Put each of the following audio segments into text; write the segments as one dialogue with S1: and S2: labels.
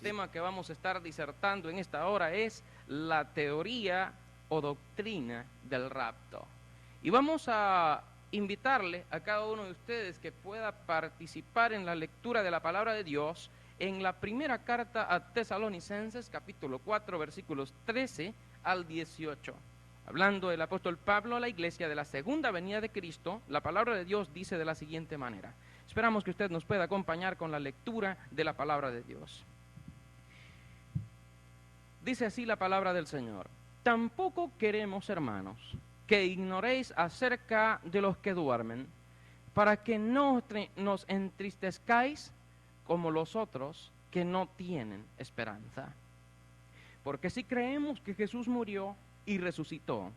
S1: tema que vamos a estar disertando en esta hora es la teoría o doctrina del rapto. Y vamos a invitarle a cada uno de ustedes que pueda participar en la lectura de la palabra de Dios en la primera carta a Tesalonicenses, capítulo 4, versículos 13 al 18. Hablando el apóstol Pablo a la iglesia de la segunda venida de Cristo, la palabra de Dios dice de la siguiente manera. Esperamos que usted nos pueda acompañar con la lectura de la palabra de Dios. Dice así la palabra del Señor. Tampoco queremos, hermanos, que ignoréis acerca de los que duermen, para que no nos entristezcáis como los otros que no tienen esperanza. Porque si creemos que Jesús murió y resucitó,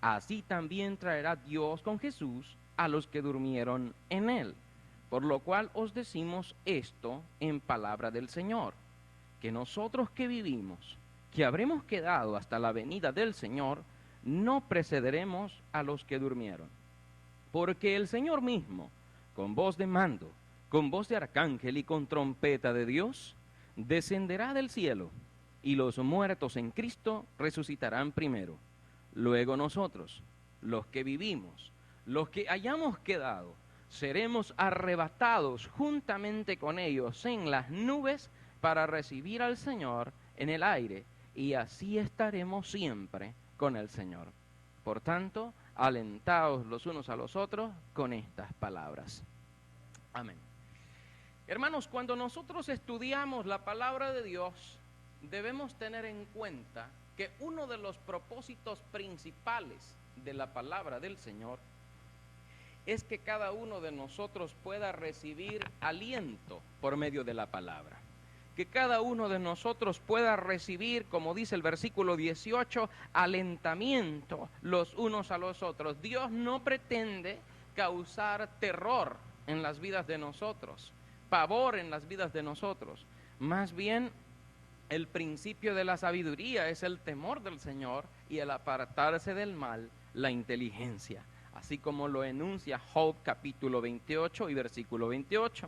S1: así también traerá Dios con Jesús a los que durmieron en él. Por lo cual os decimos esto en palabra del Señor, que nosotros que vivimos, que habremos quedado hasta la venida del Señor, no precederemos a los que durmieron. Porque el Señor mismo, con voz de mando, con voz de arcángel y con trompeta de Dios, descenderá del cielo, y los muertos en Cristo resucitarán primero. Luego nosotros, los que vivimos, los que hayamos quedado, seremos arrebatados juntamente con ellos en las nubes para recibir al Señor en el aire, y así estaremos siempre con el Señor. Por tanto, alentaos los unos a los otros con estas palabras. Amén. Hermanos, cuando nosotros estudiamos la palabra de Dios, debemos tener en cuenta que uno de los propósitos principales de la palabra del Señor es que cada uno de nosotros pueda recibir aliento por medio de la palabra. Que cada uno de nosotros pueda recibir, como dice el versículo 18, alentamiento los unos a los otros. Dios no pretende causar terror en las vidas de nosotros, pavor en las vidas de nosotros. Más bien, el principio de la sabiduría es el temor del Señor y el apartarse del mal, la inteligencia. Así como lo enuncia Job capítulo 28 y versículo 28.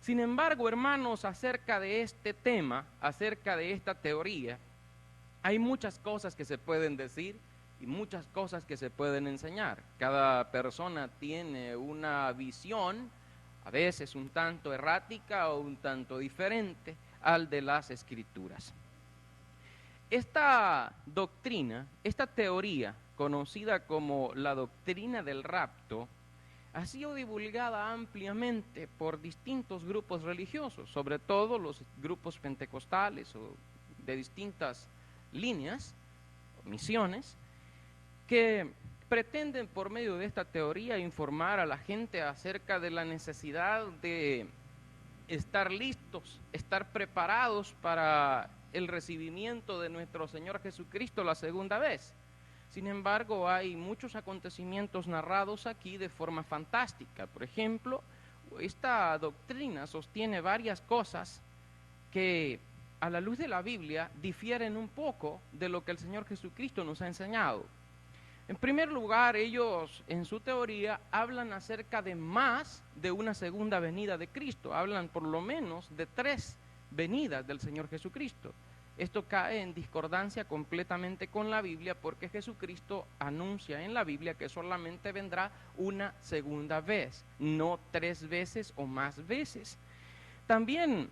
S1: Sin embargo, hermanos, acerca de este tema, acerca de esta teoría, hay muchas cosas que se pueden decir y muchas cosas que se pueden enseñar. Cada persona tiene una visión, a veces un tanto errática o un tanto diferente al de las Escrituras. Esta doctrina, esta teoría, conocida como la doctrina del rapto, ha sido divulgada ampliamente por distintos grupos religiosos, sobre todo los grupos pentecostales o de distintas líneas o misiones, que pretenden por medio de esta teoría informar a la gente acerca de la necesidad de estar listos, estar preparados para el recibimiento de nuestro Señor Jesucristo la segunda vez. Sin embargo, hay muchos acontecimientos narrados aquí de forma fantástica. Por ejemplo, esta doctrina sostiene varias cosas que a la luz de la Biblia difieren un poco de lo que el Señor Jesucristo nos ha enseñado. En primer lugar, ellos en su teoría hablan acerca de más de una segunda venida de Cristo. Hablan por lo menos de 3 venidas del Señor Jesucristo. Esto cae en discordancia completamente con la Biblia porque Jesucristo anuncia en la Biblia que solamente vendrá una segunda vez, no 3 veces o más veces. También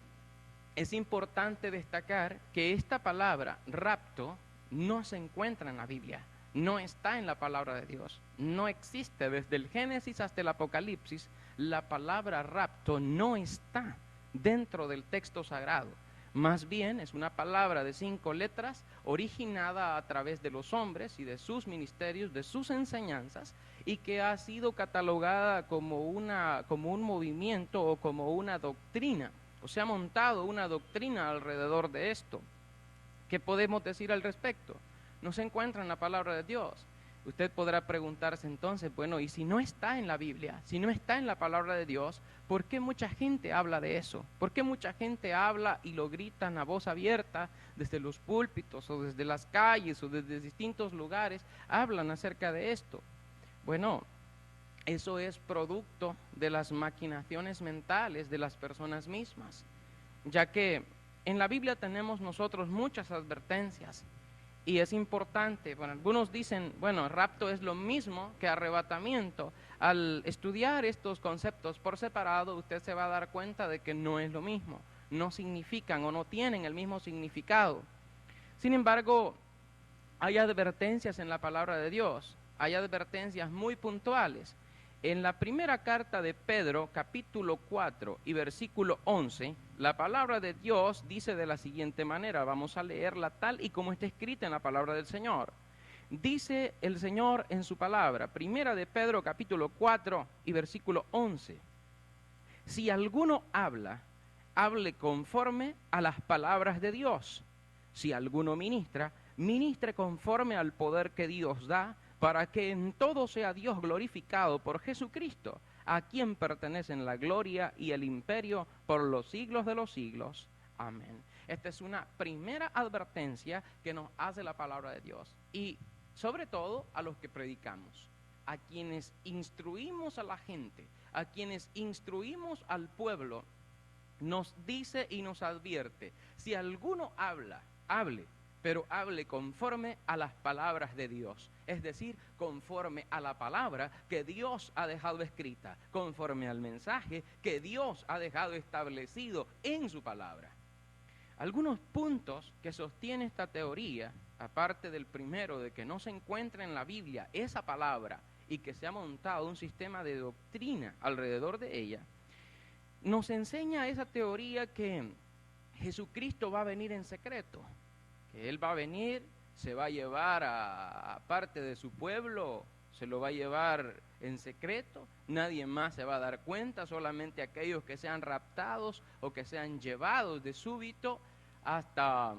S1: es importante destacar que esta palabra rapto no se encuentra en la Biblia, no está en la palabra de Dios, no existe desde el Génesis hasta el Apocalipsis. La palabra rapto no está dentro del texto sagrado. Más bien es una palabra de 5 letras originada a través de los hombres y de sus ministerios, de sus enseñanzas, y que ha sido catalogada como un movimiento o como una doctrina, o se ha montado una doctrina alrededor de esto. ¿Qué podemos decir al respecto? No se encuentra en la palabra de Dios. Usted podrá preguntarse entonces, bueno, ¿y si no está en la Biblia, si no está en la palabra de Dios, por qué mucha gente habla de eso? ¿Por qué mucha gente habla y lo gritan a voz abierta desde los púlpitos o desde las calles o desde distintos lugares? Hablan acerca de esto. Bueno, eso es producto de las maquinaciones mentales de las personas mismas, ya que en la Biblia tenemos nosotros muchas advertencias y es importante. Bueno, algunos dicen, bueno, rapto es lo mismo que arrebatamiento. Al estudiar estos conceptos por separado, usted se va a dar cuenta de que no es lo mismo, no significan o no tienen el mismo significado. Sin embargo, hay advertencias en la palabra de Dios, hay advertencias muy puntuales. En la primera carta de Pedro, capítulo 4 y versículo 11, la palabra de Dios dice de la siguiente manera, vamos a leerla tal y como está escrita en la palabra del Señor. Dice el Señor en su palabra, primera de Pedro, capítulo 4 y versículo 11, si alguno habla, hable conforme a las palabras de Dios. Si alguno ministra, ministre conforme al poder que Dios da, para que en todo sea Dios glorificado por Jesucristo, a quien pertenecen la gloria y el imperio por los siglos de los siglos. Amén. Esta es una primera advertencia que nos hace la palabra de Dios. Y sobre todo a los que predicamos, a quienes instruimos a la gente, a quienes instruimos al pueblo, nos dice y nos advierte, si alguno habla, hable, pero hable conforme a las palabras de Dios, es decir, conforme a la palabra que Dios ha dejado escrita, conforme al mensaje que Dios ha dejado establecido en su palabra. Algunos puntos que sostiene esta teoría, aparte del primero de que no se encuentra en la Biblia esa palabra y que se ha montado un sistema de doctrina alrededor de ella, nos enseña esa teoría que Jesucristo va a venir en secreto, que Él va a venir, se va a llevar a parte de su pueblo, se lo va a llevar en secreto, nadie más se va a dar cuenta, solamente aquellos que sean raptados o que sean llevados de súbito hasta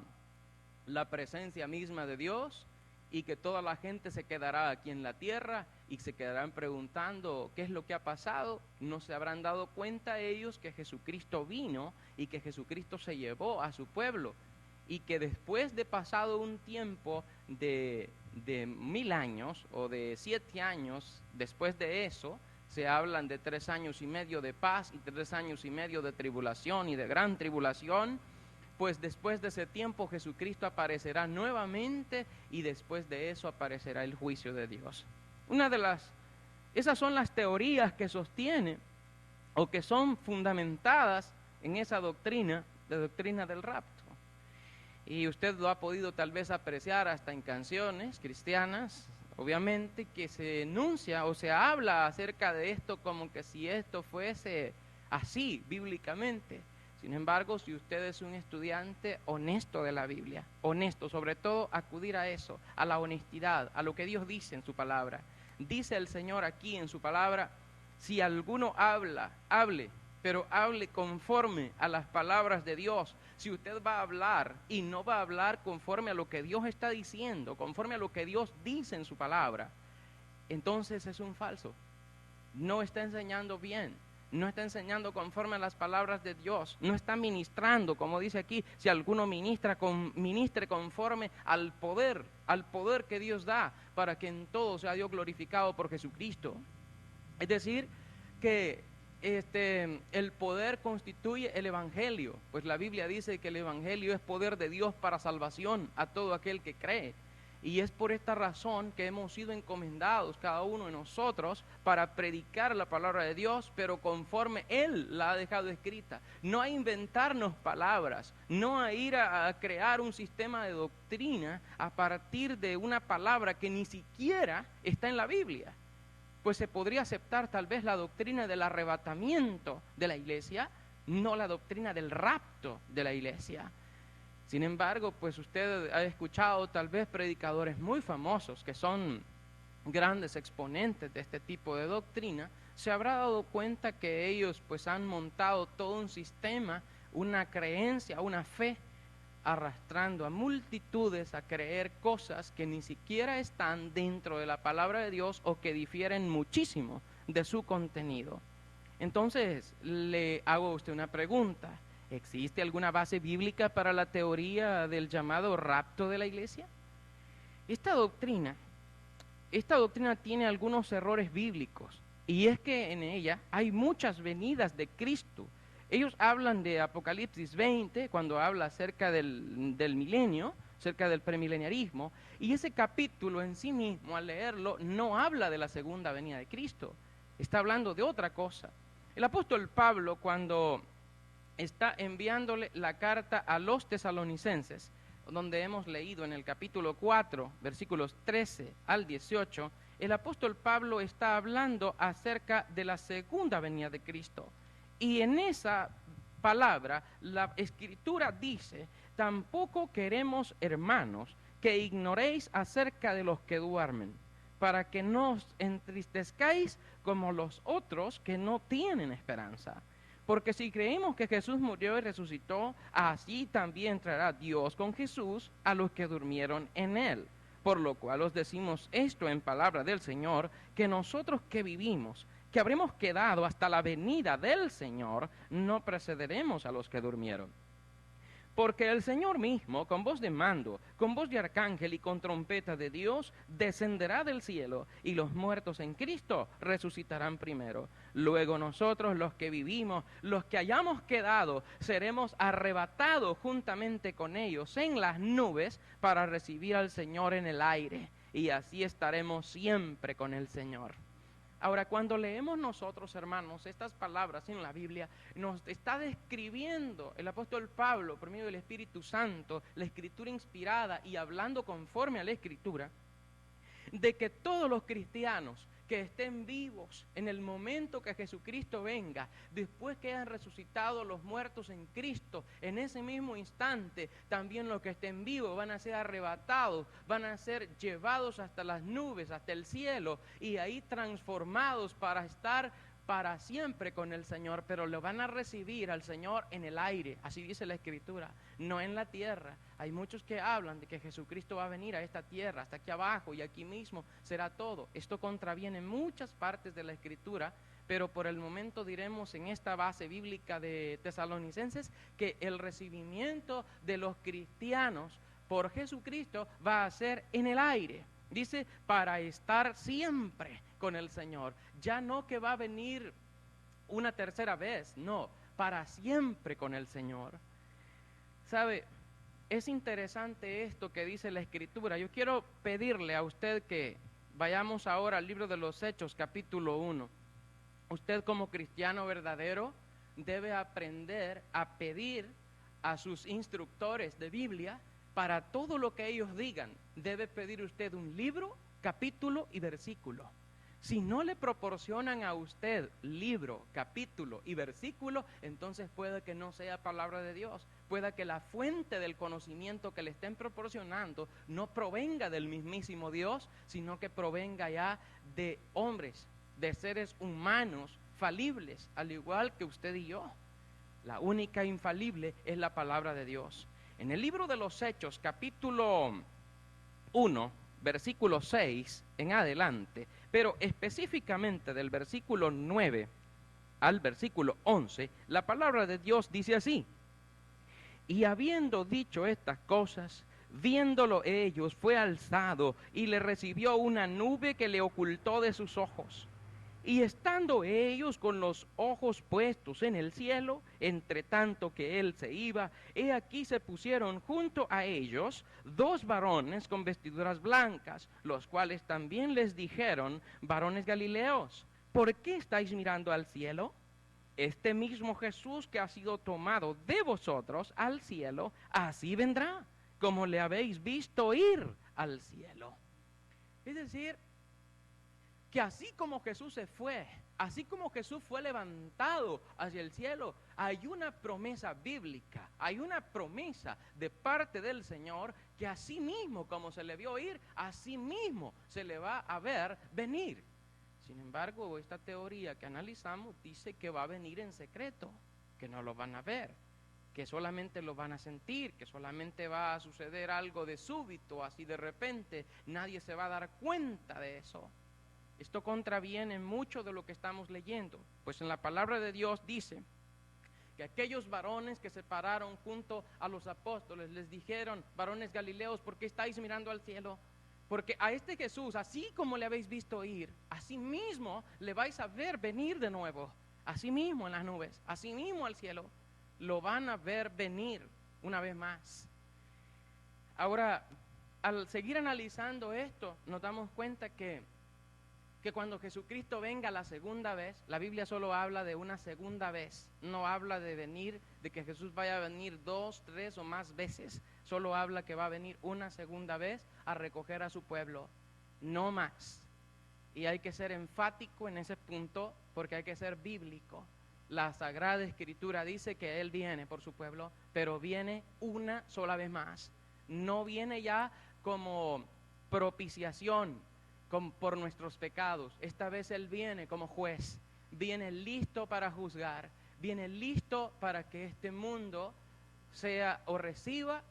S1: la presencia misma de Dios, y que toda la gente se quedará aquí en la tierra y se quedarán preguntando qué es lo que ha pasado. No se habrán dado cuenta ellos que Jesucristo vino y que Jesucristo se llevó a su pueblo, y que después de pasado un tiempo de 1000 años o de 7 años, después de eso, se hablan de 3 años y medio de paz y 3 años y medio de tribulación y de gran tribulación. Pues después de ese tiempo Jesucristo aparecerá nuevamente y después de eso aparecerá el juicio de Dios. Esas son las teorías que sostiene o que son fundamentadas en esa doctrina, la doctrina del rapto. Y usted lo ha podido tal vez apreciar hasta en canciones cristianas, obviamente, que se enuncia o se habla acerca de esto como que si esto fuese así bíblicamente. Sin embargo, si usted es un estudiante honesto de la Biblia, honesto, sobre todo acudir a eso, a la honestidad, a lo que Dios dice en su palabra. Dice el Señor aquí en su palabra, si alguno habla, hable, pero hable conforme a las palabras de Dios. Si usted va a hablar y no va a hablar conforme a lo que Dios está diciendo, conforme a lo que Dios dice en su palabra, entonces es un falso. No está enseñando bien. No está enseñando conforme a las palabras de Dios, no está ministrando, como dice aquí, si alguno ministre conforme al poder que Dios da, para que en todo sea Dios glorificado por Jesucristo. Es decir, que el poder constituye el Evangelio, pues la Biblia dice que el Evangelio es poder de Dios para salvación a todo aquel que cree. Y es por esta razón que hemos sido encomendados cada uno de nosotros para predicar la palabra de Dios, pero conforme Él la ha dejado escrita. No a inventarnos palabras, no a ir a crear un sistema de doctrina a partir de una palabra que ni siquiera está en la Biblia. Pues se podría aceptar tal vez la doctrina del arrebatamiento de la iglesia, no la doctrina del rapto de la iglesia. Sin embargo, pues usted ha escuchado tal vez predicadores muy famosos que son grandes exponentes de este tipo de doctrina, se habrá dado cuenta que ellos pues han montado todo un sistema, una creencia, una fe, arrastrando a multitudes a creer cosas que ni siquiera están dentro de la palabra de Dios o que difieren muchísimo de su contenido. Entonces, le hago a usted una pregunta. ¿Existe alguna base bíblica para la teoría del llamado rapto de la iglesia? Esta doctrina tiene algunos errores bíblicos, y es que en ella hay muchas venidas de Cristo Ellos hablan de Apocalipsis 20, cuando habla acerca del milenio, acerca del premileniarismo, y ese capítulo en sí mismo, al leerlo, no habla de la segunda venida de Cristo, está hablando de otra cosa. El apóstol Pablo, cuando está enviándole la carta a los tesalonicenses, donde hemos leído en el capítulo 4, versículos 13 al 18, el apóstol Pablo está hablando acerca de la segunda venida de Cristo. Y en esa palabra, la Escritura dice, tampoco queremos, hermanos, que ignoréis acerca de los que duermen, para que no os entristezcáis como los otros que no tienen esperanza. Porque si creemos que Jesús murió y resucitó, así también traerá Dios con Jesús a los que durmieron en él. Por lo cual os decimos esto en palabra del Señor, que nosotros que vivimos, que habremos quedado hasta la venida del Señor, no precederemos a los que durmieron. Porque el Señor mismo, con voz de mando, con voz de arcángel y con trompeta de Dios, descenderá del cielo, y los muertos en Cristo resucitarán primero. Luego nosotros, los que vivimos, los que hayamos quedado, seremos arrebatados juntamente con ellos en las nubes para recibir al Señor en el aire, y así estaremos siempre con el Señor. Ahora, cuando leemos nosotros, hermanos, estas palabras en la Biblia, nos está describiendo el apóstol Pablo, por medio del Espíritu Santo, la Escritura inspirada y hablando conforme a la Escritura, de que todos los cristianos que estén vivos en el momento que Jesucristo venga, después que hayan resucitado los muertos en Cristo, en ese mismo instante, también los que estén vivos van a ser arrebatados, van a ser llevados hasta las nubes, hasta el cielo, y ahí transformados para estar para siempre con el Señor, pero lo van a recibir al Señor en el aire, así dice la Escritura, no en la tierra. Hay muchos que hablan de que Jesucristo va a venir a esta tierra, hasta aquí abajo, y aquí mismo será todo. Esto contraviene muchas partes de la Escritura, pero por el momento diremos en esta base bíblica de Tesalonicenses que el recibimiento de los cristianos por Jesucristo va a ser en el aire. Dice, para estar siempre con el Señor. Ya no que va a venir una tercera vez, no, para siempre con el Señor. ¿Sabe? Es interesante esto que dice la Escritura. Yo quiero pedirle a usted que vayamos ahora al libro de los Hechos, capítulo 1. Usted como cristiano verdadero debe aprender a pedir a sus instructores de Biblia para todo lo que ellos digan. Debe pedir usted un libro, capítulo y versículo. Si no le proporcionan a usted libro, capítulo y versículo, entonces puede que no sea palabra de Dios. Puede que la fuente del conocimiento que le estén proporcionando no provenga del mismísimo Dios, sino que provenga ya de hombres, de seres humanos falibles, al igual que usted y yo. La única infalible es la palabra de Dios. En el libro de los Hechos, capítulo 1, versículo 6 en adelante, pero específicamente del versículo 9 al versículo 11, la palabra de Dios dice así: y habiendo dicho estas cosas, viéndolo ellos, fue alzado y le recibió una nube que le ocultó de sus ojos. Y estando ellos con los ojos puestos en el cielo, entre tanto que él se iba, he aquí se pusieron junto a ellos dos varones con vestiduras blancas, los cuales también les dijeron: varones galileos, ¿por qué estáis mirando al cielo? Este mismo Jesús que ha sido tomado de vosotros al cielo, así vendrá, como le habéis visto ir al cielo. Es decir, que así como Jesús se fue, así como Jesús fue levantado hacia el cielo, hay una promesa bíblica, hay una promesa de parte del Señor que así mismo como se le vio ir, así mismo se le va a ver venir. Sin embargo, esta teoría que analizamos dice que va a venir en secreto, que no lo van a ver, que solamente lo van a sentir, que solamente va a suceder algo de súbito, así de repente, nadie se va a dar cuenta de eso. Esto contraviene mucho de lo que estamos leyendo, pues en la palabra de Dios dice que aquellos varones que se pararon junto a los apóstoles les dijeron: varones galileos, ¿por qué estáis mirando al cielo? Porque a este Jesús, así como le habéis visto ir, así mismo le vais a ver venir de nuevo. así mismo en las nubes, así mismo al cielo, lo van a ver venir una vez más. Ahora, al seguir analizando esto, nos damos cuenta que cuando Jesucristo venga la segunda vez, la Biblia solo habla de una segunda vez, no habla de venir, de que Jesús vaya a venir 2, 3 o más veces, solo habla que va a venir una segunda vez a recoger a su pueblo, no más. Y hay que ser enfático en ese punto porque hay que ser bíblico. La Sagrada Escritura dice que Él viene por su pueblo, pero viene una sola vez más. No viene ya como propiciación por nuestros pecados. Esta vez Él viene como juez, viene listo para juzgar, viene listo para que este mundo sea o reciba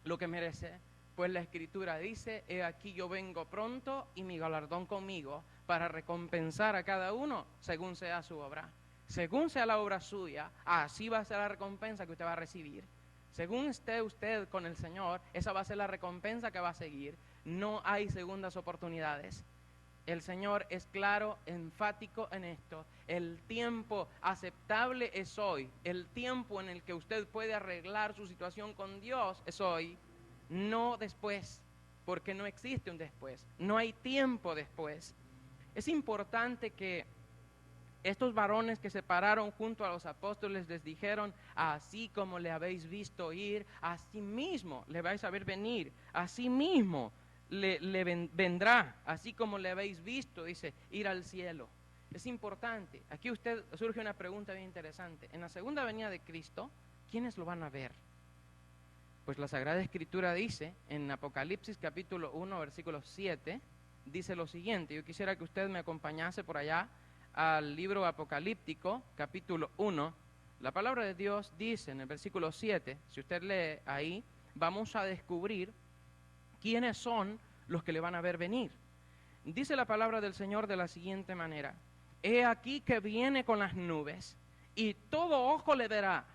S1: lo que merece. Pues la Escritura dice, he aquí yo vengo pronto y mi galardón conmigo para recompensar a cada uno según sea su obra. Según sea la obra suya, así va a ser la recompensa que usted va a recibir. Según esté usted con el Señor, esa va a ser la recompensa que va a seguir. No hay segundas oportunidades. El Señor es claro, enfático en esto. El tiempo aceptable es hoy. El tiempo en el que usted puede arreglar su situación con Dios es hoy, no después, porque no existe un después. No hay tiempo después. Es importante que estos varones que se pararon junto a los apóstoles les dijeron, así como le habéis visto ir, así mismo le vais a ver venir, así mismo vendrá, así como le habéis visto, dice, ir al cielo. Es importante. Aquí surge una pregunta bien interesante. En la segunda venida de Cristo, ¿quiénes lo van a ver? Pues la Sagrada Escritura dice, en Apocalipsis capítulo 1, versículo 7, dice lo siguiente. Yo quisiera que usted me acompañase por allá al libro apocalíptico, capítulo 1. La palabra de Dios dice en el versículo 7, si usted lee ahí, vamos a descubrir quiénes son los que le van a ver venir. Dice la palabra del Señor de la siguiente manera: he aquí que viene con las nubes, y todo ojo le verá,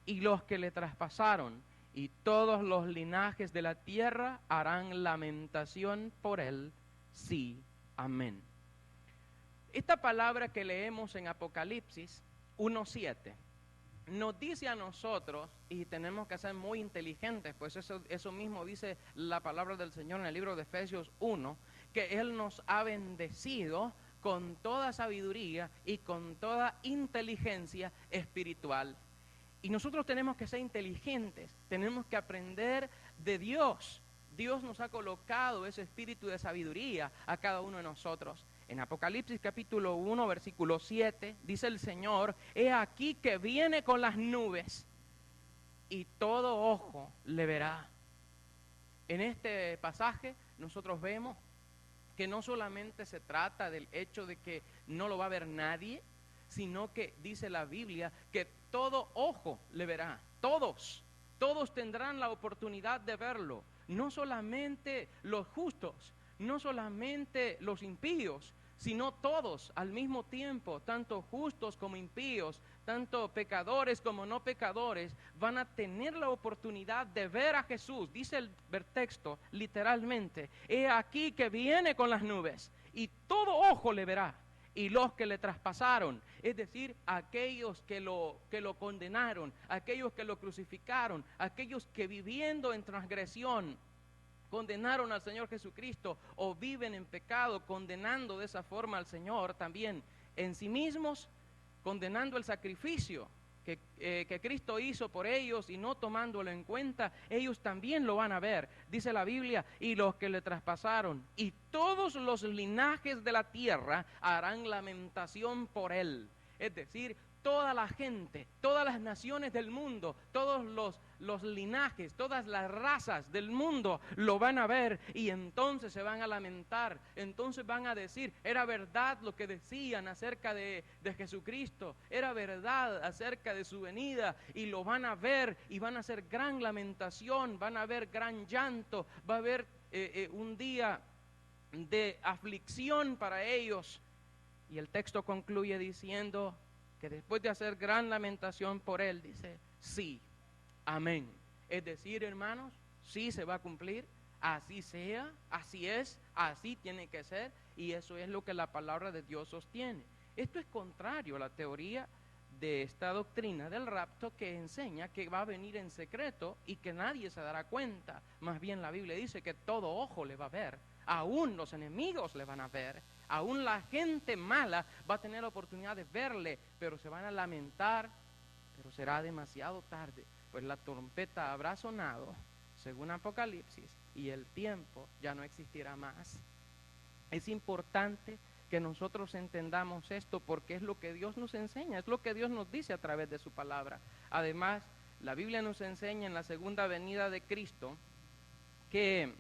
S1: y los que le traspasaron, y todos los linajes de la tierra harán lamentación por él. Sí, amén. Esta palabra que leemos en Apocalipsis 1:7 nos dice a nosotros, y tenemos que ser muy inteligentes, pues eso mismo dice la palabra del Señor en el libro de Efesios 1, que Él nos ha bendecido con toda sabiduría y con toda inteligencia espiritual. Y nosotros tenemos que ser inteligentes, tenemos que aprender de Dios. Dios nos ha colocado ese espíritu de sabiduría a cada uno de nosotros. En Apocalipsis capítulo 1, versículo 7, dice el Señor, he aquí que viene con las nubes y todo ojo le verá. En este pasaje nosotros vemos que no solamente se trata del hecho de que no lo va a ver nadie, sino que dice la Biblia que todo ojo le verá. Todos tendrán la oportunidad de verlo. No solamente los justos, no solamente los impíos, sino todos al mismo tiempo, tanto justos como impíos, tanto pecadores como no pecadores, van a tener la oportunidad de ver a Jesús. Dice el texto literalmente, he aquí que viene con las nubes y todo ojo le verá. Y los que le traspasaron, es decir, aquellos que lo condenaron, aquellos que lo crucificaron, aquellos que viviendo en transgresión condenaron al Señor Jesucristo o viven en pecado condenando de esa forma al Señor también en sí mismos, condenando el sacrificio que Cristo hizo por ellos y no tomándolo en cuenta, ellos también lo van a ver. Dice la Biblia, y los que le traspasaron, y todos los linajes de la tierra harán lamentación por él. Es decir, toda la gente, todas las naciones del mundo, todos los linajes, todas las razas del mundo lo van a ver y entonces se van a lamentar, entonces van a decir, era verdad lo que decían acerca de Jesucristo, era verdad acerca de su venida, y lo van a ver y van a hacer gran lamentación, van a haber gran llanto, va a haber un día de aflicción para ellos. Y el texto concluye diciendo que después de hacer gran lamentación por él, dice, sí, amén. Es decir, hermanos, sí se va a cumplir, así sea, así es, así tiene que ser, y eso es lo que la palabra de Dios sostiene. Esto es contrario a la teoría de esta doctrina del rapto que enseña que va a venir en secreto y que nadie se dará cuenta. Más bien la Biblia dice que todo ojo le va a ver, aún los enemigos le van a ver, aún la gente mala va a tener la oportunidad de verle, pero se van a lamentar, pero será demasiado tarde, pues la trompeta habrá sonado, según Apocalipsis, y el tiempo ya no existirá más. Es importante que nosotros entendamos esto porque es lo que Dios nos enseña, es lo que Dios nos dice a través de su palabra. Además, la Biblia nos enseña en la segunda venida de Cristo que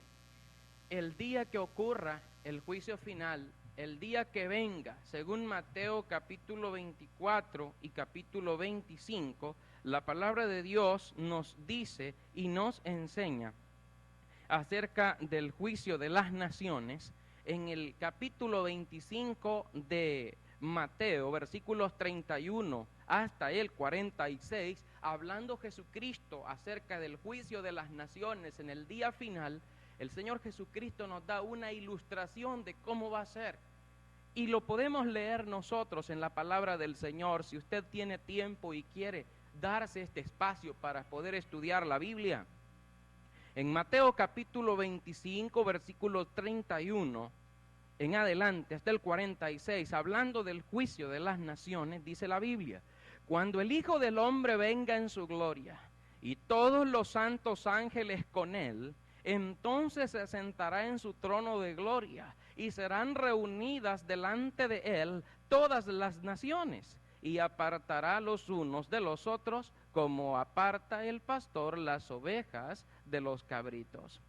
S1: el día que ocurra el juicio final, el día que venga, según Mateo capítulo 24 y capítulo 25, la palabra de Dios nos dice y nos enseña acerca del juicio de las naciones. En el capítulo 25 de Mateo, versículos 31 hasta el 46, hablando Jesucristo acerca del juicio de las naciones en el día final, el Señor Jesucristo nos da una ilustración de cómo va a ser. Y lo podemos leer nosotros en la palabra del Señor, si usted tiene tiempo y quiere darse este espacio para poder estudiar la Biblia. En Mateo capítulo 25, versículo 31 en adelante, hasta el 46, hablando del juicio de las naciones, dice la Biblia: cuando el Hijo del Hombre venga en su gloria, y todos los santos ángeles con él, entonces se sentará en su trono de gloria, y serán reunidas delante de él todas las naciones, y apartará los unos de los otros, como aparta el pastor las ovejas de los cabritos.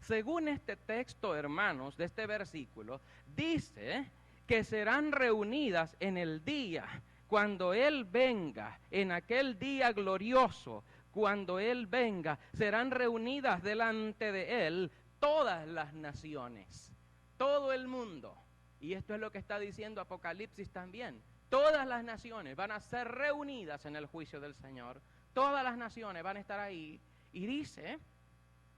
S1: Según este texto, hermanos, de este versículo, dice que serán reunidas en el día, cuando Él venga, en aquel día glorioso, cuando Él venga, serán reunidas delante de Él todas las naciones, todo el mundo. Y esto es lo que está diciendo Apocalipsis también. Todas las naciones van a ser reunidas en el juicio del Señor. Todas las naciones van a estar ahí. Y dice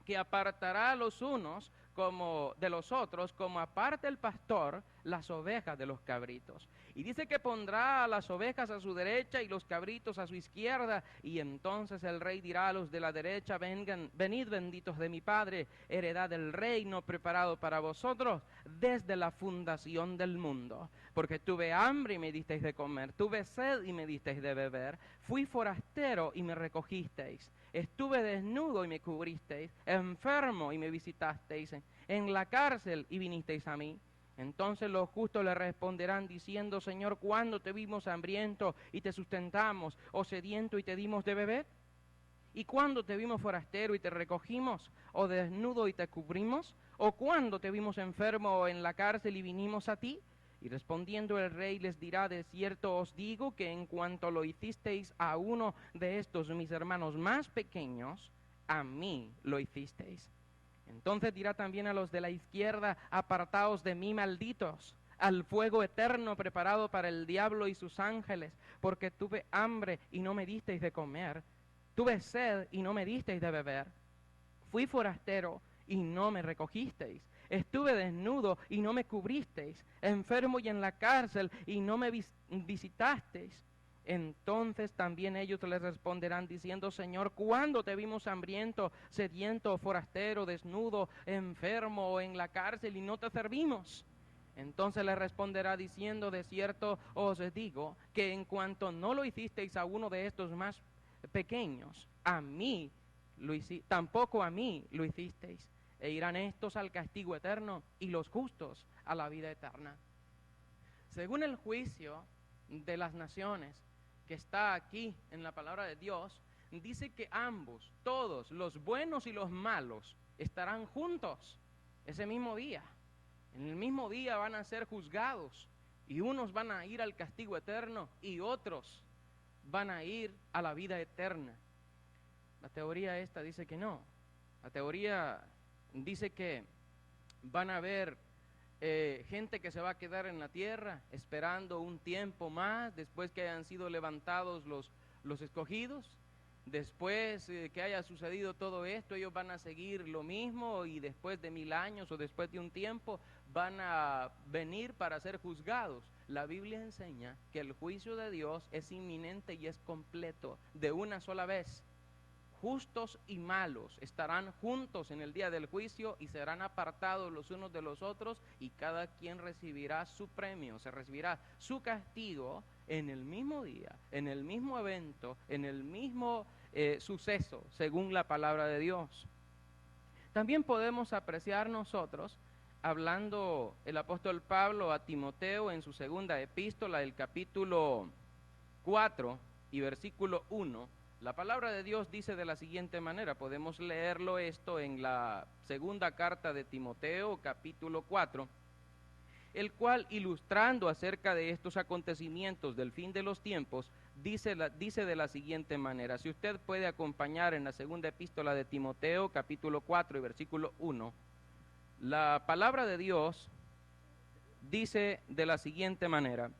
S1: que apartará a los unos como de los otros, como aparta el pastor las ovejas de los cabritos. Y dice que pondrá a las ovejas a su derecha y los cabritos a su izquierda, y entonces el rey dirá a los de la derecha: vengan, venid benditos de mi Padre, heredad del reino preparado para vosotros desde la fundación del mundo. Porque tuve hambre y me disteis de comer, tuve sed y me disteis de beber, fui forastero y me recogisteis, estuve desnudo y me cubristeis, enfermo y me visitasteis, en la cárcel y vinisteis a mí. Entonces los justos le responderán diciendo: Señor, ¿cuándo te vimos hambriento y te sustentamos, o sediento y te dimos de beber? ¿Y cuándo te vimos forastero y te recogimos, o desnudo y te cubrimos? ¿O cuándo te vimos enfermo o en la cárcel y vinimos a ti? Y respondiendo el rey les dirá: de cierto os digo que en cuanto lo hicisteis a uno de estos mis hermanos más pequeños, a mí lo hicisteis. Entonces dirá también a los de la izquierda: apartaos de mí, malditos, al fuego eterno preparado para el diablo y sus ángeles, porque tuve hambre y no me disteis de comer, tuve sed y no me disteis de beber, fui forastero y no me recogisteis, estuve desnudo y no me cubristeis, enfermo y en la cárcel y no me visitasteis. Entonces también ellos les responderán diciendo: Señor, ¿cuándo te vimos hambriento, sediento, forastero, desnudo, enfermo o en la cárcel y no te servimos? Entonces le responderá diciendo: de cierto os digo que en cuanto no lo hicisteis a uno de estos más pequeños, a mí tampoco a mí lo hicisteis. E irán estos al castigo eterno y los justos a la vida eterna. Según el juicio de las naciones que está aquí en la palabra de Dios, dice que ambos, todos, los buenos y los malos, estarán juntos ese mismo día. En el mismo día van a ser juzgados, y unos van a ir al castigo eterno y otros van a ir a la vida eterna. La teoría esta dice que no. La teoría dice que van a haber gente que se va a quedar en la tierra esperando un tiempo más después que hayan sido levantados los escogidos, después que haya sucedido todo esto, ellos van a seguir lo mismo y después de 1000 años o después de un tiempo van a venir para ser juzgados. La Biblia enseña que el juicio de Dios es inminente y es completo, de una sola vez. Justos y malos estarán juntos en el día del juicio y serán apartados los unos de los otros, y cada quien recibirá su premio, se recibirá su castigo en el mismo día, en el mismo evento, en el mismo suceso, según la palabra de Dios. También podemos apreciar nosotros, hablando el apóstol Pablo a Timoteo en su segunda epístola, el capítulo 4 y versículo 1, la palabra de Dios dice de la siguiente manera, podemos leerlo esto en la segunda carta de Timoteo, capítulo 4, el cual, ilustrando acerca de estos acontecimientos del fin de los tiempos, dice de la siguiente manera. Si usted puede acompañar en la segunda epístola de Timoteo, capítulo 4 y versículo 1, la palabra de Dios dice de la siguiente manera: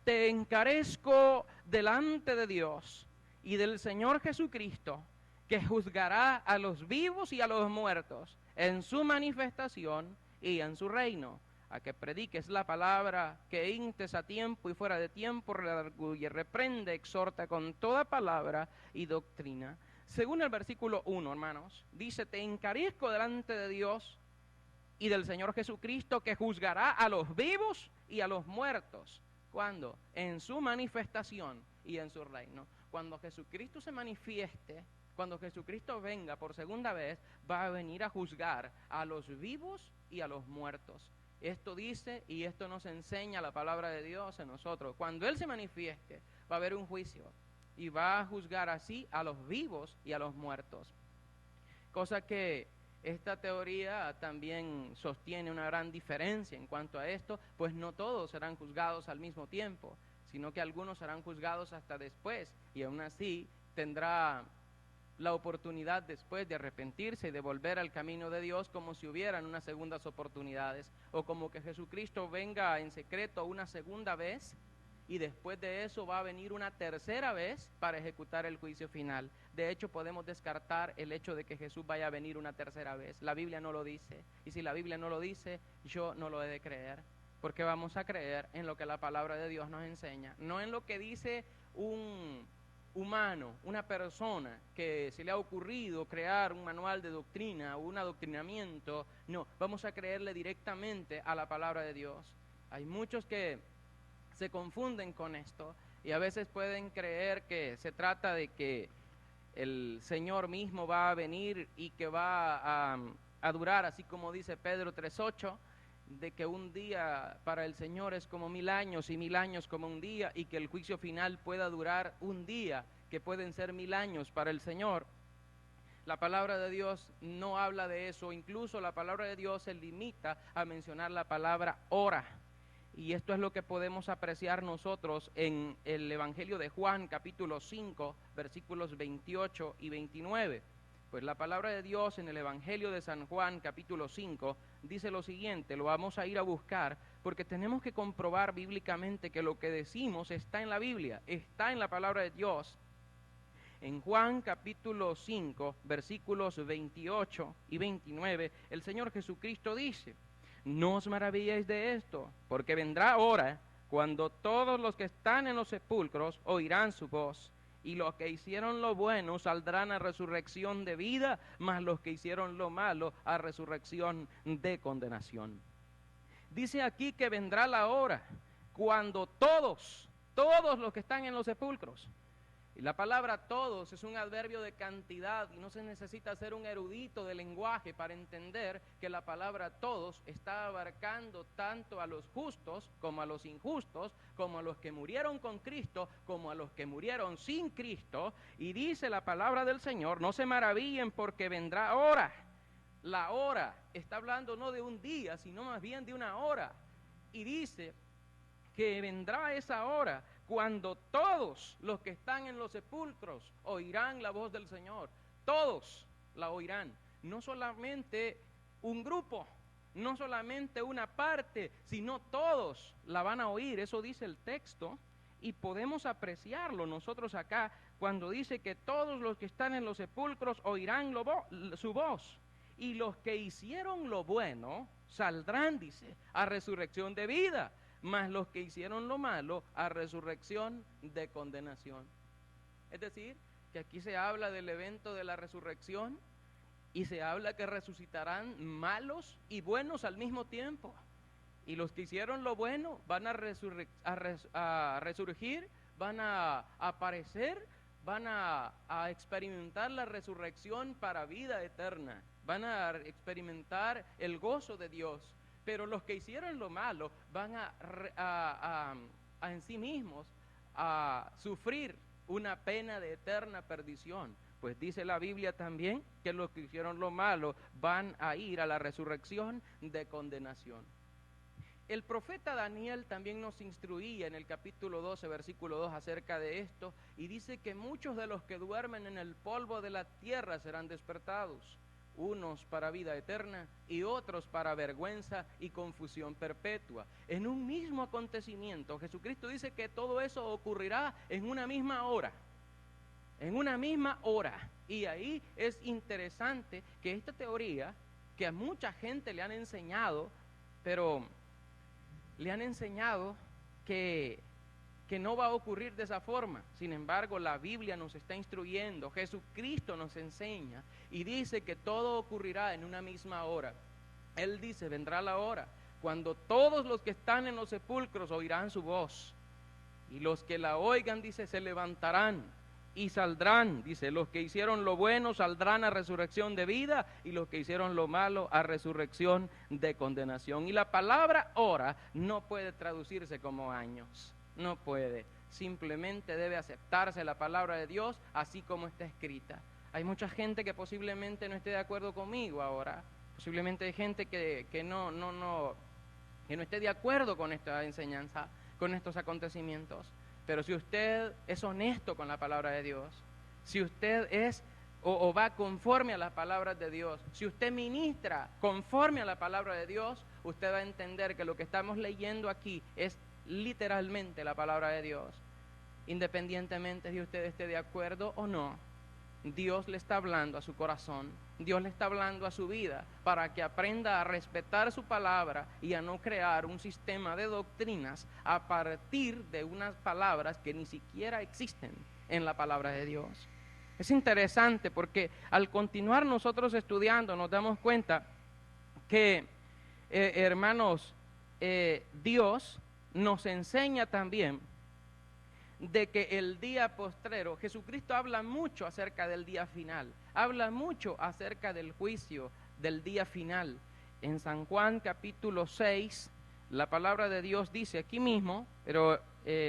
S1: te encarezco delante de Dios y del Señor Jesucristo, que juzgará a los vivos y a los muertos en su manifestación y en su reino, a que prediques la palabra, que instes a tiempo y fuera de tiempo, redarguye, reprende, exhorta con toda palabra y doctrina. Según el versículo 1, hermanos, dice: te encarezco delante de Dios y del Señor Jesucristo, que juzgará a los vivos y a los muertos. ¿Cuándo? En su manifestación y en su reino. Cuando Jesucristo se manifieste, cuando Jesucristo venga por segunda vez, va a venir a juzgar a los vivos y a los muertos. Esto dice y esto nos enseña la palabra de Dios en nosotros. Cuando Él se manifieste, va a haber un juicio y va a juzgar así a los vivos y a los muertos. Cosa que esta teoría también sostiene una gran diferencia en cuanto a esto, pues no todos serán juzgados al mismo tiempo, sino que algunos serán juzgados hasta después, y aún así tendrá la oportunidad después de arrepentirse y de volver al camino de Dios, como si hubieran unas segundas oportunidades, o como que Jesucristo venga en secreto una segunda vez, y después de eso va a venir una tercera vez para ejecutar el juicio final. De hecho, podemos descartar el hecho de que Jesús vaya a venir una tercera vez. La Biblia no lo dice, y si la Biblia no lo dice, yo no lo he de creer, porque vamos a creer en lo que la palabra de Dios nos enseña, no en lo que dice un humano, una persona que se le ha ocurrido crear un manual de doctrina o un adoctrinamiento. No, vamos a creerle directamente a la palabra de Dios. Hay muchos que se confunden con esto y a veces pueden creer que se trata de que el Señor mismo va a venir y que va a durar, así como dice Pedro 3:8, de que un día para el Señor es como 1000 años y 1000 años como un día, y que el juicio final pueda durar un día, que pueden ser 1000 años para el Señor. La palabra de Dios no habla de eso, incluso la palabra de Dios se limita a mencionar la palabra hora. Y esto es lo que podemos apreciar nosotros en el Evangelio de Juan, capítulo 5, versículos 28 y 29. Pues la palabra de Dios en el Evangelio de San Juan, capítulo 5, dice lo siguiente, lo vamos a ir a buscar, porque tenemos que comprobar bíblicamente que lo que decimos está en la Biblia, está en la palabra de Dios. En Juan capítulo 5, versículos 28 y 29, el Señor Jesucristo dice: no os maravilléis de esto, porque vendrá hora cuando todos los que están en los sepulcros oirán su voz, y los que hicieron lo bueno saldrán a resurrección de vida, mas los que hicieron lo malo a resurrección de condenación. Dice aquí que vendrá la hora cuando todos los que están en los sepulcros, y la palabra todos es un adverbio de cantidad y no se necesita ser un erudito de lenguaje para entender que la palabra todos está abarcando tanto a los justos como a los injustos, como a los que murieron con Cristo, como a los que murieron sin Cristo. Y dice la palabra del Señor: no se maravillen porque vendrá hora. La hora está hablando no de un día, sino más bien de una hora. Y dice que vendrá esa hora cuando todos los que están en los sepulcros oirán la voz del Señor. Todos la oirán, no solamente un grupo, no solamente una parte, sino todos la van a oír. Eso dice el texto y podemos apreciarlo nosotros acá cuando dice que todos los que están en los sepulcros oirán su voz, y los que hicieron lo bueno saldrán, dice, a resurrección de vida, mas los que hicieron lo malo a resurrección de condenación. Es decir, que aquí se habla del evento de la resurrección y se habla que resucitarán malos y buenos al mismo tiempo. Y los que hicieron lo bueno van a resurgir, van a aparecer, van a experimentar la resurrección para vida eterna, van a experimentar el gozo de Dios. Pero los que hicieron lo malo van a en sí mismos a sufrir una pena de eterna perdición. Pues dice la Biblia también que los que hicieron lo malo van a ir a la resurrección de condenación. El profeta Daniel también nos instruía en el capítulo 12, versículo 2 acerca de esto, y dice que muchos de los que duermen en el polvo de la tierra serán despertados, unos para vida eterna y otros para vergüenza y confusión perpetua. En un mismo acontecimiento, Jesucristo dice que todo eso ocurrirá en una misma hora. En una misma hora. Y ahí es interesante que esta teoría, que a mucha gente le han enseñado, pero le han enseñado que no va a ocurrir de esa forma. Sin embargo, la Biblia nos está instruyendo, Jesucristo nos enseña y dice que todo ocurrirá en una misma hora. Él dice, vendrá la hora cuando todos los que están en los sepulcros oirán su voz, y los que la oigan, dice, se levantarán y saldrán, dice, los que hicieron lo bueno saldrán a resurrección de vida, y los que hicieron lo malo a resurrección de condenación. Y la palabra hora no puede traducirse como años, no puede, simplemente debe aceptarse la palabra de Dios así como está escrita. Hay mucha gente que posiblemente no esté de acuerdo conmigo ahora, posiblemente hay gente que no esté de acuerdo con esta enseñanza, con estos acontecimientos. Pero si usted es honesto con la palabra de Dios, si usted es o va conforme a las palabras de Dios, si usted ministra conforme a la palabra de Dios, usted va a entender que lo que estamos leyendo aquí es literalmente la palabra de Dios. Independientemente de usted esté de acuerdo o no, Dios le está hablando a su corazón, Dios le está hablando a su vida para que aprenda a respetar su palabra y a no crear un sistema de doctrinas a partir de unas palabras que ni siquiera existen en la palabra de Dios. Es interesante porque al continuar nosotros estudiando nos damos cuenta que, hermanos, Dios nos enseña también de que el día postrero, Jesucristo habla mucho acerca del día final, habla mucho acerca del juicio del día final. En San Juan capítulo 6, la palabra de Dios dice aquí mismo, pero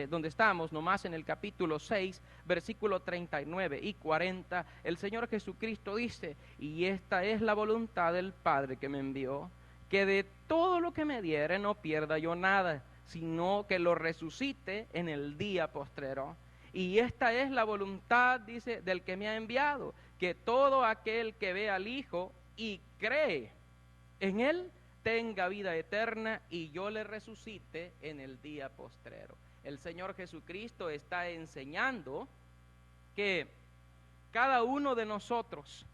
S1: donde estamos, nomás en el capítulo 6, versículo 39 y 40, el Señor Jesucristo dice, y esta es la voluntad del Padre que me envió, que de todo lo que me diere no pierda yo nada, sino que lo resucite en el día postrero. Y esta es la voluntad, dice, del que me ha enviado, que todo aquel que ve al Hijo y cree en Él, tenga vida eterna, y yo le resucite en el día postrero. El Señor Jesucristo está enseñando que cada uno de nosotros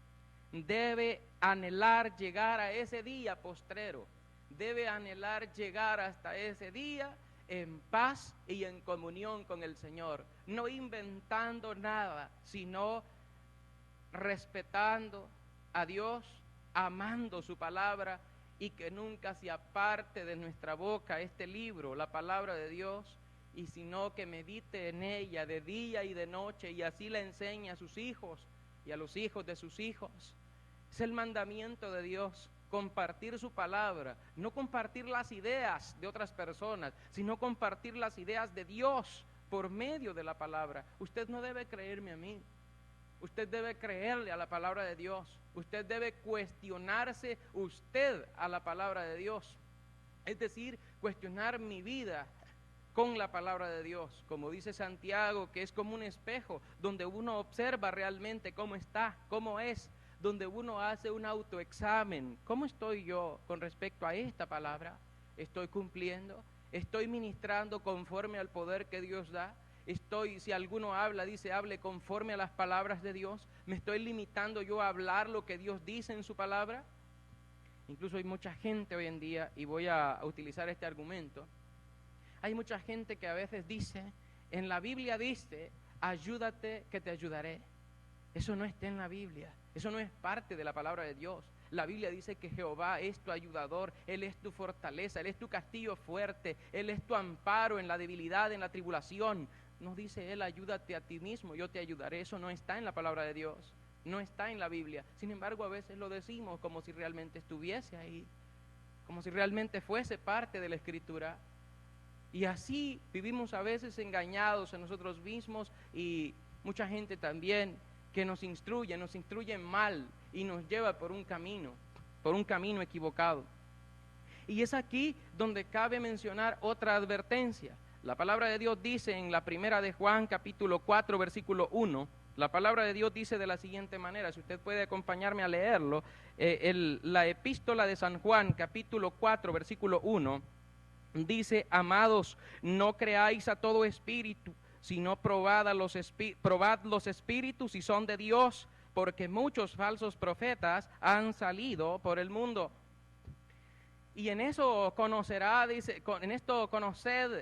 S1: debe anhelar llegar a ese día postrero, debe anhelar llegar hasta ese día en paz y en comunión con el Señor, no inventando nada, sino respetando a Dios, amando su palabra, y que nunca se aparte de nuestra boca este libro, la palabra de Dios, y sino que medite en ella de día y de noche, y así la enseñe a sus hijos y a los hijos de sus hijos. Es el mandamiento de Dios, compartir su palabra, no compartir las ideas de otras personas, sino compartir las ideas de Dios por medio de la palabra. Usted no debe creerme a mí, usted debe creerle a la palabra de Dios, usted debe cuestionarse usted a la palabra de Dios, es decir, cuestionar mi vida con la palabra de Dios, como dice Santiago, que es como un espejo donde uno observa realmente cómo está, cómo es, donde uno hace un autoexamen. ¿Cómo estoy yo con respecto a esta palabra? ¿Estoy cumpliendo? ¿Estoy ministrando conforme al poder que Dios da? Si alguno habla, dice, hable conforme a las palabras de Dios. ¿Me estoy limitando yo a hablar lo que Dios dice en su palabra? Incluso hay mucha gente hoy en día, y voy a utilizar este argumento, hay mucha gente que a veces dice, en la Biblia dice, ayúdate que te ayudaré. Eso no está en la Biblia, eso no es parte de la palabra de Dios. La Biblia dice que Jehová es tu ayudador, Él es tu fortaleza, Él es tu castillo fuerte, Él es tu amparo en la debilidad, en la tribulación. No dice Él, ayúdate a ti mismo, yo te ayudaré. Eso no está en la palabra de Dios, no está en la Biblia. Sin embargo, a veces lo decimos como si realmente estuviese ahí, como si realmente fuese parte de la Escritura. Y así vivimos a veces engañados en nosotros mismos, y mucha gente también que nos instruye mal y nos lleva por un camino equivocado. Y es aquí donde cabe mencionar otra advertencia. La palabra de Dios dice en la primera de Juan, capítulo 4, versículo 1, la palabra de Dios dice de la siguiente manera, si usted puede acompañarme a leerlo, la epístola de San Juan, capítulo 4, versículo 1, dice, amados, no creáis a todo espíritu, sino probad los espíritus si son de Dios, porque muchos falsos profetas han salido por el mundo. Y en eso conoced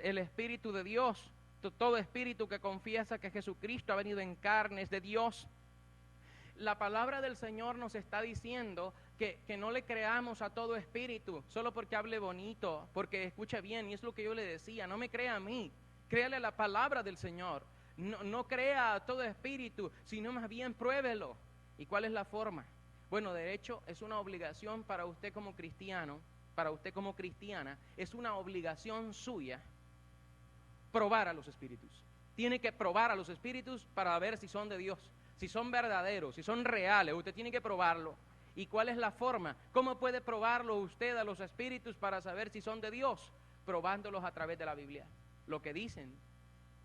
S1: el Espíritu de Dios. Todo espíritu que confiesa que Jesucristo ha venido en carne es de Dios. La palabra del Señor nos está diciendo que no le creamos a todo espíritu, solo porque hable bonito, porque escuche bien, y es lo que yo le decía, no me crea a mí, créale a la palabra del Señor. No crea a todo espíritu, sino más bien pruébelo. ¿Y cuál es la forma? Bueno, de hecho, es una obligación para usted como cristiano, para usted como cristiana, es una obligación suya probar a los espíritus. Tiene que probar a los espíritus para ver si son de Dios, si son verdaderos, si son reales. Usted tiene que probarlo. ¿Y cuál es la forma? ¿Cómo puede probarlo usted a los espíritus para saber si son de Dios? Probándolos a través de la Biblia. Lo que dicen,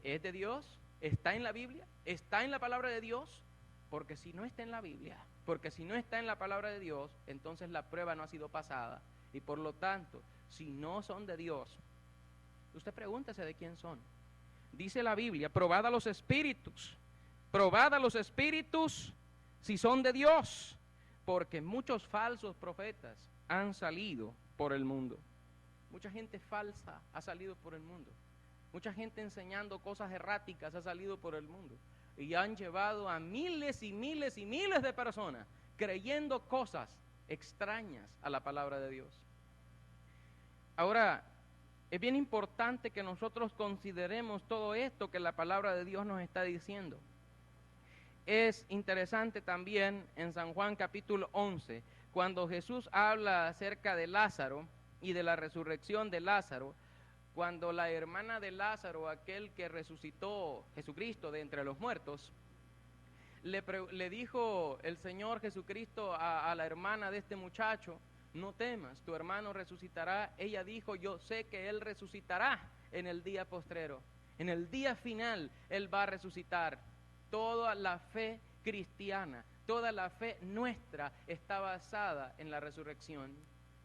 S1: ¿es de Dios? ¿Está en la Biblia? ¿Está en la palabra de Dios? Porque si no está en la Biblia, porque si no está en la palabra de Dios, entonces la prueba no ha sido pasada. Y por lo tanto, si no son de Dios, usted pregúntese de quién son. Dice la Biblia, probad a los espíritus si son de Dios, porque muchos falsos profetas han salido por el mundo. Mucha gente falsa ha salido por el mundo. Mucha gente enseñando cosas erráticas ha salido por el mundo. Y han llevado a miles y miles y miles de personas creyendo cosas extrañas a la palabra de Dios. Ahora, es bien importante que nosotros consideremos todo esto que la palabra de Dios nos está diciendo. Es interesante también en San Juan capítulo 11, cuando Jesús habla acerca de Lázaro y de la resurrección de Lázaro, cuando la hermana de Lázaro, aquel que resucitó Jesucristo de entre los muertos, le dijo el Señor Jesucristo a la hermana de este muchacho, no temas, tu hermano resucitará. Ella dijo, yo sé que él resucitará en el día postrero, en el día final él va a resucitar. Toda la fe cristiana, toda la fe nuestra está basada en la resurrección.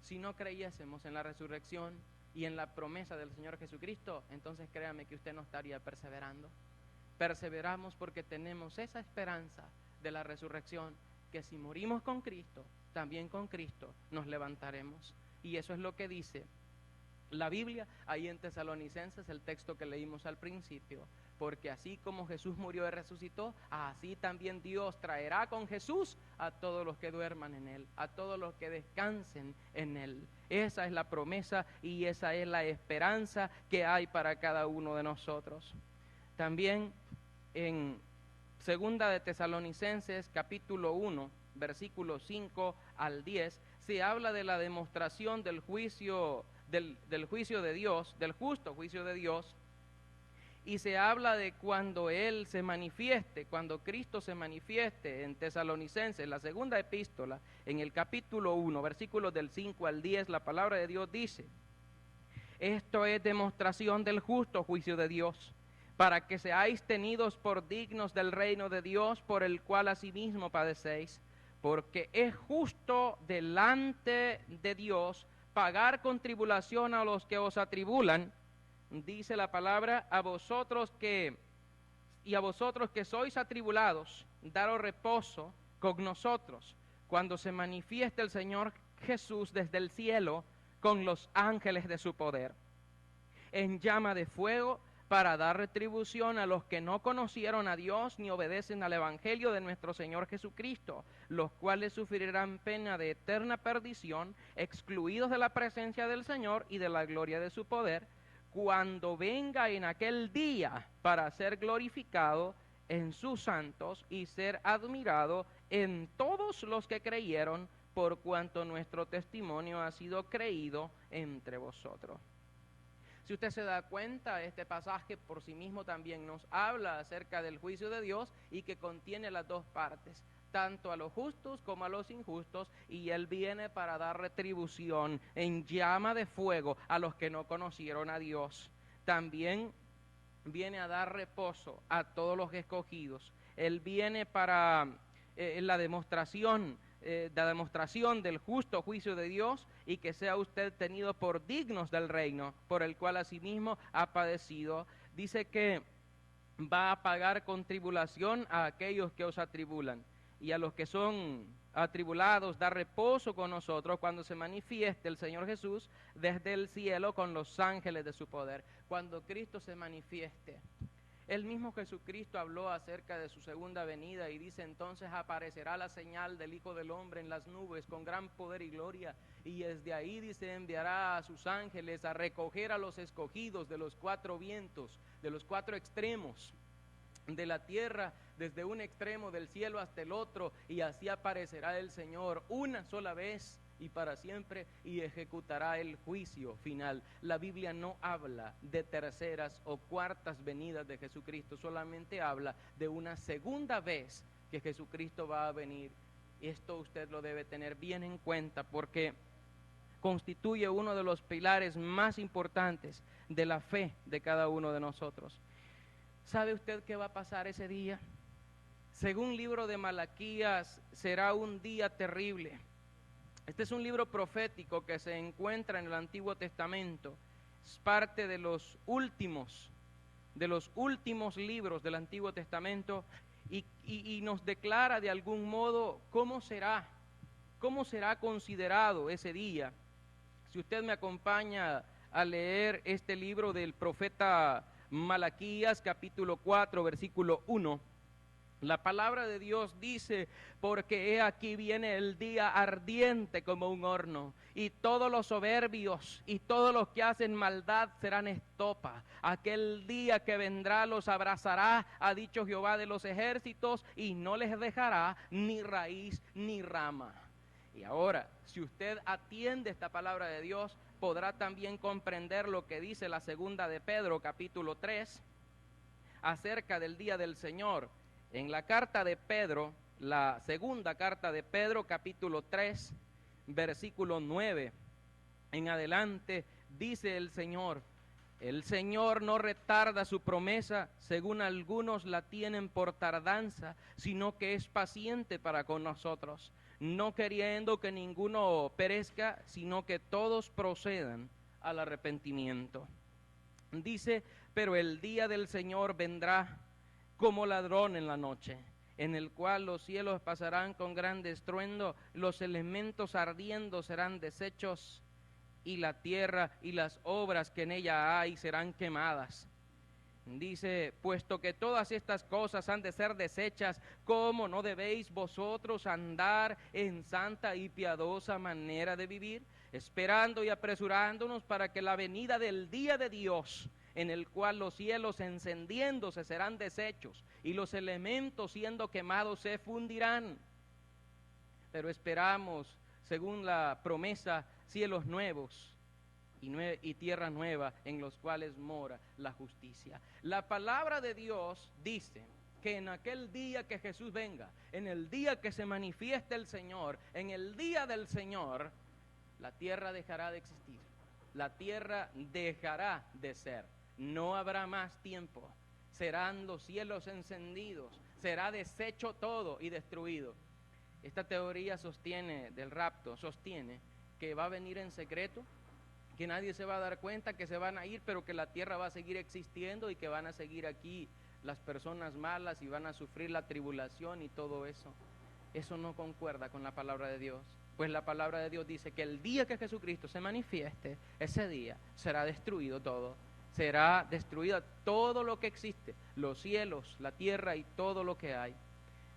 S1: Si no creyésemos en la resurrección y en la promesa del Señor Jesucristo, entonces créame que usted no estaría perseverando. Perseveramos porque tenemos esa esperanza de la resurrección, que si morimos con Cristo, también con Cristo nos levantaremos. Y eso es lo que dice la Biblia ahí en Tesalonicenses, el texto que leímos al principio. Porque así como Jesús murió y resucitó, así también Dios traerá con Jesús a todos los que duerman en Él, a todos los que descansen en Él. Esa es la promesa y esa es la esperanza que hay para cada uno de nosotros. También en Segunda de Tesalonicenses, capítulo 1, versículos 5 al 10, se habla de la demostración del juicio, del juicio de Dios, del justo juicio de Dios. Y se habla de cuando Él se manifieste, cuando Cristo se manifieste en Tesalonicenses, la segunda epístola, en el capítulo 1, versículos del 5 al 10, la palabra de Dios dice, esto es demostración del justo juicio de Dios, para que seáis tenidos por dignos del reino de Dios, por el cual asimismo padecéis, porque es justo delante de Dios pagar con tribulación a los que os atribulan, dice la palabra, a vosotros que y a vosotros que sois atribulados, daros reposo con nosotros, cuando se manifieste el Señor Jesús desde el cielo con los ángeles de su poder, en llama de fuego, para dar retribución a los que no conocieron a Dios ni obedecen al Evangelio de nuestro Señor Jesucristo, los cuales sufrirán pena de eterna perdición, excluidos de la presencia del Señor y de la gloria de su poder, cuando venga en aquel día para ser glorificado en sus santos y ser admirado en todos los que creyeron, por cuanto nuestro testimonio ha sido creído entre vosotros. Si usted se da cuenta, este pasaje por sí mismo también nos habla acerca del juicio de Dios y que contiene las dos partes, tanto a los justos como a los injustos, y Él viene para dar retribución en llama de fuego a los que no conocieron a Dios. También viene a dar reposo a todos los escogidos. Él viene para la demostración del justo juicio de Dios, y que sea usted tenido por dignos del reino, por el cual asimismo ha padecido. Dice que va a pagar con tribulación a aquellos que os atribulan, y a los que son atribulados da reposo con nosotros cuando se manifieste el Señor Jesús desde el cielo con los ángeles de su poder. Cuando Cristo se manifieste, el mismo Jesucristo habló acerca de su segunda venida y dice: entonces aparecerá la señal del Hijo del Hombre en las nubes con gran poder y gloria, y desde ahí, dice, enviará a sus ángeles a recoger a los escogidos de los cuatro vientos, de los cuatro extremos de la tierra, desde un extremo del cielo hasta el otro, y así aparecerá el Señor una sola vez y para siempre, y ejecutará el juicio final. La Biblia no habla de terceras o cuartas venidas de Jesucristo, solamente habla de una segunda vez que Jesucristo va a venir. Esto usted lo debe tener bien en cuenta, porque constituye uno de los pilares más importantes de la fe de cada uno de nosotros. ¿Sabe usted qué va a pasar ese día? Según el libro de Malaquías, será un día terrible. Este es un libro profético que se encuentra en el Antiguo Testamento. Es parte de los últimos libros del Antiguo Testamento, y nos declara de algún modo cómo será considerado ese día. Si usted me acompaña a leer este libro del profeta Malaquías, capítulo 4, versículo 1, la palabra de Dios dice: porque he aquí viene el día ardiente como un horno, y todos los soberbios y todos los que hacen maldad serán estopa. Aquel día que vendrá los abrazará, ha dicho Jehová de los ejércitos, y no les dejará ni raíz ni rama. Y ahora, si usted atiende esta palabra de Dios, podrá también comprender lo que dice la segunda de Pedro, capítulo 3, acerca del día del Señor. En la carta de Pedro, la segunda carta de Pedro, capítulo 3, versículo 9 en adelante, dice el Señor no retarda su promesa, según algunos la tienen por tardanza, sino que es paciente para con nosotros, no queriendo que ninguno perezca, sino que todos procedan al arrepentimiento. Dice: pero el día del Señor vendrá como ladrón en la noche, en el cual los cielos pasarán con gran estruendo, los elementos ardiendo serán deshechos, y la tierra y las obras que en ella hay serán quemadas. Dice: puesto que todas estas cosas han de ser deshechas, ¿cómo no debéis vosotros andar en santa y piadosa manera de vivir, esperando y apresurándonos para que la venida del día de Dios, en el cual los cielos encendiéndose serán deshechos y los elementos siendo quemados se fundirán? Pero esperamos, según la promesa, cielos nuevos y tierra nueva, en los cuales mora la justicia. La palabra de Dios dice que en aquel día que Jesús venga, en el día que se manifieste el Señor, en el día del Señor, la tierra dejará de existir, la tierra dejará de ser, no habrá más tiempo, serán los cielos encendidos, será deshecho todo y destruido. Esta teoría del rapto sostiene que va a venir en secreto, que nadie se va a dar cuenta, que se van a ir, pero que la tierra va a seguir existiendo y que van a seguir aquí las personas malas y van a sufrir la tribulación y todo eso. Eso no concuerda con la palabra de Dios. Pues la palabra de Dios dice que el día que Jesucristo se manifieste, ese día será destruido todo. Será destruida todo lo que existe, los cielos, la tierra y todo lo que hay.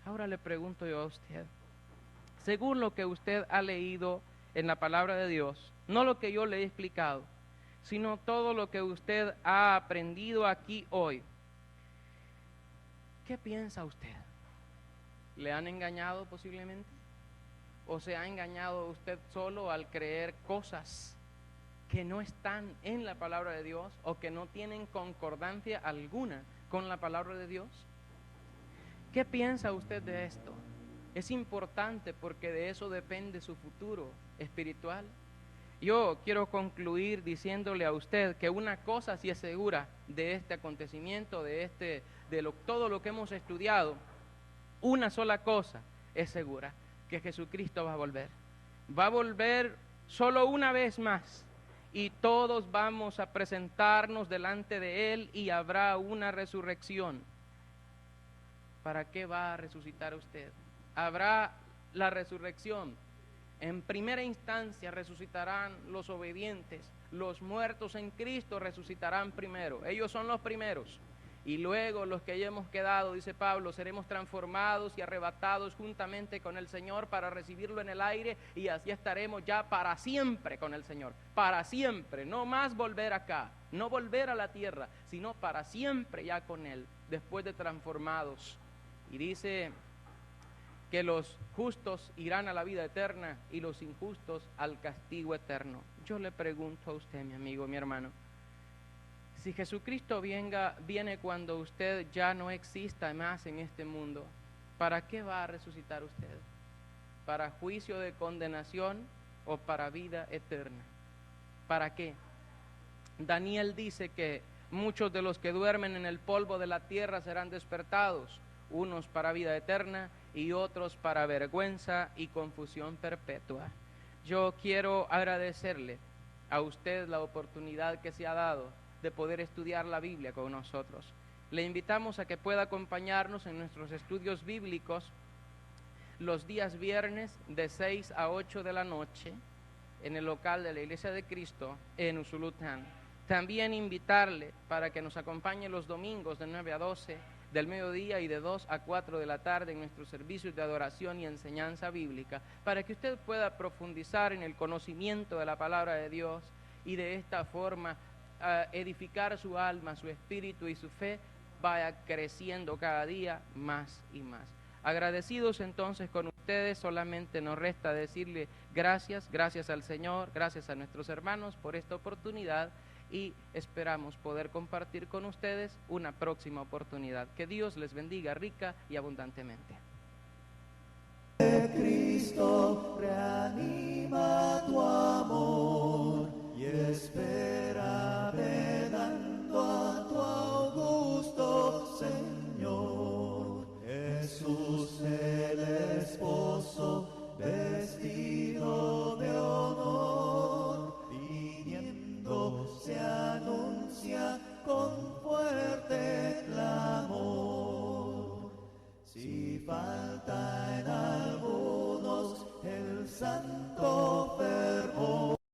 S1: Ahora le pregunto yo a usted, según lo que usted ha leído en la palabra de Dios, no lo que yo le he explicado, sino todo lo que usted ha aprendido aquí hoy, ¿qué piensa usted? ¿Le han engañado posiblemente? ¿O se ha engañado usted solo al creer cosas que no están en la palabra de Dios o que no tienen concordancia alguna con la palabra de Dios? ¿Qué piensa usted de esto? Es importante porque de eso depende su futuro espiritual. Yo quiero concluir diciéndole a usted que una cosa sí es segura de este acontecimiento, todo lo que hemos estudiado. Una sola cosa es segura, que Jesucristo va a volver. Va a volver solo una vez más y todos vamos a presentarnos delante de Él y habrá una resurrección. ¿Para qué va a resucitar usted? Habrá la resurrección. En primera instancia resucitarán los obedientes, los muertos en Cristo resucitarán primero. Ellos son los primeros. Y luego los que hayamos quedado, dice Pablo, seremos transformados y arrebatados juntamente con el Señor para recibirlo en el aire y así estaremos ya para siempre con el Señor. Para siempre, no más volver acá, no volver a la tierra, sino para siempre ya con Él, después de transformados. Y dice que los justos irán a la vida eterna y los injustos al castigo eterno. Yo le pregunto a usted, mi amigo, mi hermano, si Jesucristo viene cuando usted ya no exista más en este mundo, ¿para qué va a resucitar usted? ¿Para juicio de condenación o para vida eterna? ¿Para qué? Daniel dice que muchos de los que duermen en el polvo de la tierra serán despertados, unos para vida eterna y otros para vergüenza y confusión perpetua. Yo quiero agradecerle a usted la oportunidad que se ha dado de poder estudiar la Biblia con nosotros. Le invitamos a que pueda acompañarnos en nuestros estudios bíblicos los días viernes de 6 a 8 de la noche en el local de la Iglesia de Cristo en Usulután. También invitarle para que nos acompañe los domingos de 9 a 12 del mediodía y de 2 a 4 de la tarde en nuestros servicios de adoración y enseñanza bíblica, para que usted pueda profundizar en el conocimiento de la palabra de Dios y de esta forma edificar su alma, su espíritu y su fe vaya creciendo cada día más y más. Agradecidos entonces con ustedes, solamente nos resta decirle gracias al Señor, gracias a nuestros hermanos por esta oportunidad y esperamos poder compartir con ustedes una próxima oportunidad. Que Dios les bendiga rica y abundantemente.
S2: Cristo reanima tu amor y espera velando a tu augusto Señor. Jesús el esposo vestido de honor, viniendo se anuncia con fuerte clamor. Si falta en algunos el santo